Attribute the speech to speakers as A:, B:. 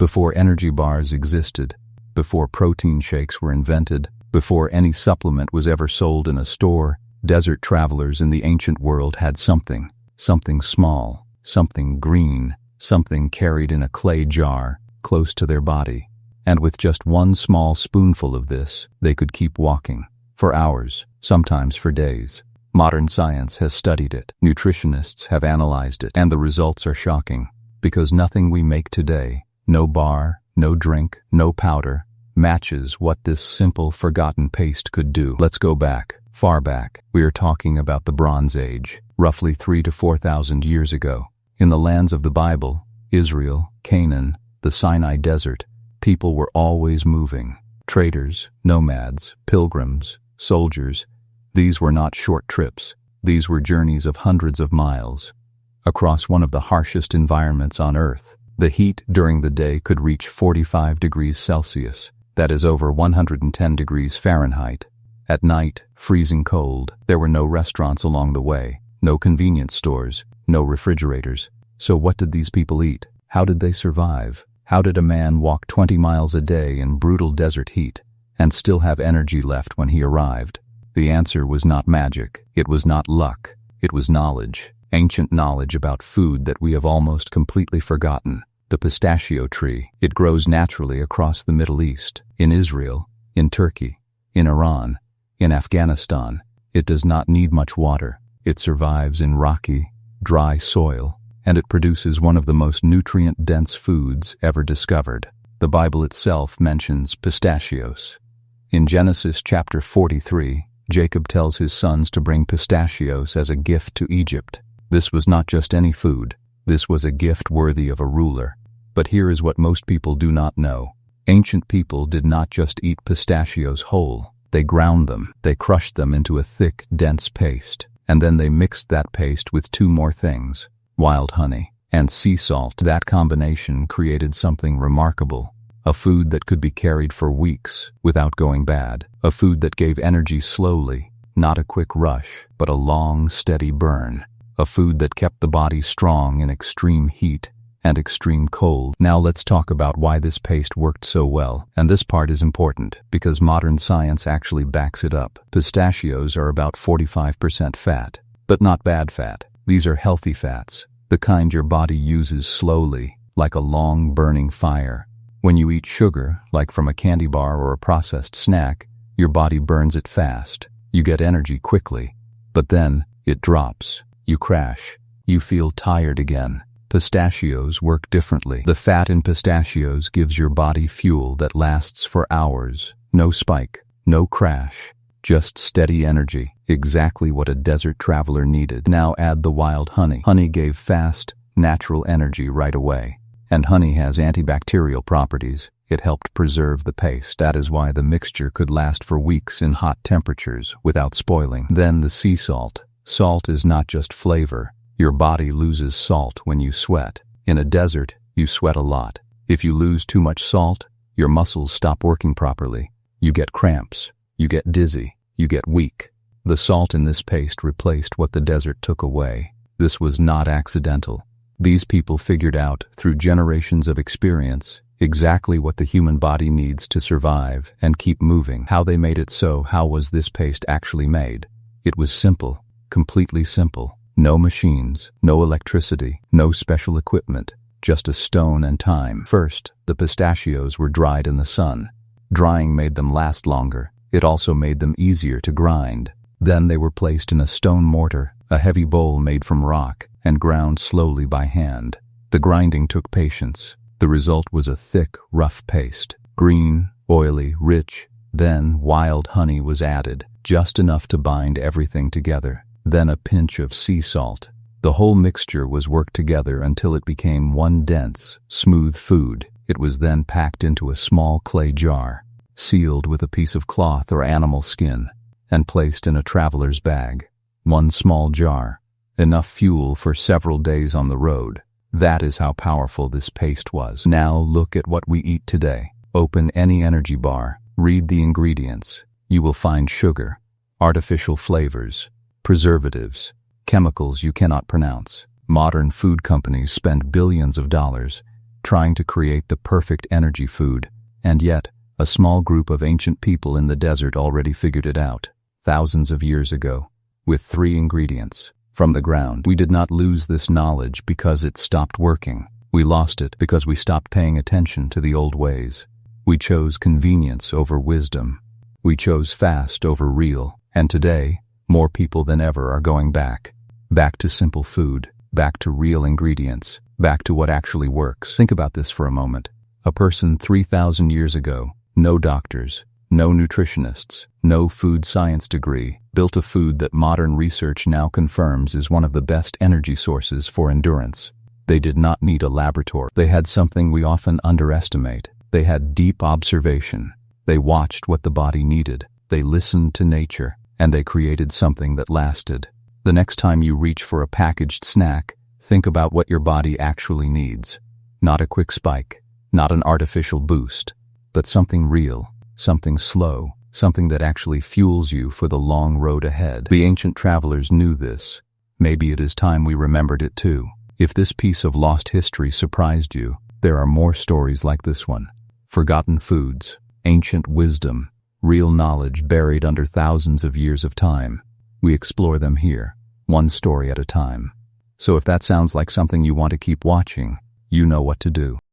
A: Before energy bars existed, before protein shakes were invented, before any supplement was ever sold in a store, desert travelers in the ancient world had something small, something green, something carried in a clay jar close to their body. And with just one small spoonful of this, they could keep walking. For hours, sometimes for days. Modern science has studied it, nutritionists have analyzed it, and the results are shocking. Because nothing we make today, no bar, no drink, no powder, matches what this simple, forgotten paste could do. Let's go back, far back. We are talking about the Bronze Age, roughly 3,000 to 4,000 years ago. In the lands of the Bible, Israel, Canaan, the Sinai Desert, people were always moving. Traders, nomads, pilgrims, soldiers. These were not short trips. These were journeys of hundreds of miles. Across one of the harshest environments on Earth, the heat during the day could reach 45 degrees Celsius. That is over 110 degrees Fahrenheit. At night, freezing cold. There were no restaurants along the way, no convenience stores, no refrigerators. So what did these people eat? How did they survive? How did a man walk 20 miles a day in brutal desert heat and still have energy left when he arrived? The answer was not magic. It was not luck. It was knowledge. Ancient knowledge about food that we have almost completely forgotten. The pistachio tree. It grows naturally across the Middle East, in Israel, in Turkey, in Iran, in Afghanistan. It does not need much water. It survives in rocky, dry soil, and it produces one of the most nutrient-dense foods ever discovered. The Bible itself mentions pistachios. In Genesis chapter 43, Jacob tells his sons to bring pistachios as a gift to Egypt. This was not just any food. This was a gift worthy of a ruler. But here is what most people do not know. Ancient people did not just eat pistachios whole. They ground them. They crushed them into a thick, dense paste. And then they mixed that paste with two more things: wild honey and sea salt. That combination created something remarkable. A food that could be carried for weeks without going bad. A food that gave energy slowly, not a quick rush, but a long, steady burn. A food that kept the body strong in extreme heat and extreme cold. Now let's talk about why this paste worked so well. And this part is important, because modern science actually backs it up. Pistachios are about 45% fat, but not bad fat. These are healthy fats, the kind your body uses slowly, like a long burning fire. When you eat sugar, like from a candy bar or a processed snack, your body burns it fast. You get energy quickly, but then it drops. You crash. You feel tired again. Pistachios work differently. The fat in pistachios gives your body fuel that lasts for hours. No spike, no crash, just steady energy. Exactly what a desert traveler needed. Now add the wild honey. Honey gave fast, natural energy right away. And honey has antibacterial properties. It helped preserve the paste. That is why the mixture could last for weeks in hot temperatures without spoiling. Then the sea salt. Salt is not just flavor. Your body loses salt when you sweat. In a desert, you sweat a lot. If you lose too much salt, your muscles stop working properly. You get cramps. You get dizzy. You get weak. The salt in this paste replaced what the desert took away. This was not accidental. These people figured out, through generations of experience, exactly what the human body needs to survive and keep moving. How they made it so. How was this paste actually made? It was simple. Completely simple. No machines, no electricity, no special equipment, just a stone and time. First, the pistachios were dried in the sun. Drying made them last longer. It also made them easier to grind. Then they were placed in a stone mortar, a heavy bowl made from rock, and ground slowly by hand. The grinding took patience. The result was a thick, rough paste. Green, oily, rich. Then wild honey was added, just enough to bind everything together. Then a pinch of sea salt. The whole mixture was worked together until it became one dense, smooth food. It was then packed into a small clay jar, sealed with a piece of cloth or animal skin, and placed in a traveler's bag. One small jar, enough fuel for several days on the road. That is how powerful this paste was. Now look at what we eat today. Open any energy bar, read the ingredients. You will find sugar, artificial flavors, preservatives, chemicals you cannot pronounce. Modern food companies spend billions of dollars trying to create the perfect energy food, and yet, a small group of ancient people in the desert already figured it out, thousands of years ago, with 3 ingredients. From the ground, we did not lose this knowledge because it stopped working. We lost it because we stopped paying attention to the old ways. We chose convenience over wisdom. We chose fast over real, and today, more people than ever are going back. Back to simple food, back to real ingredients, back to what actually works. Think about this for a moment. A person 3,000 years ago, no doctors, no nutritionists, no food science degree, built a food that modern research now confirms is one of the best energy sources for endurance. They did not need a laboratory. They had something we often underestimate. They had deep observation. They watched what the body needed. They listened to nature, and they created something that lasted. The next time you reach for a packaged snack, think about what your body actually needs. Not a quick spike, not an artificial boost, but something real, something slow, something that actually fuels you for the long road ahead. The ancient travelers knew this. Maybe it is time we remembered it too. If this piece of lost history surprised you, there are more stories like this one. Forgotten foods, ancient wisdom, real knowledge buried under thousands of years of time. We explore them here, one story at a time. So if that sounds like something you want to keep watching, you know what to do.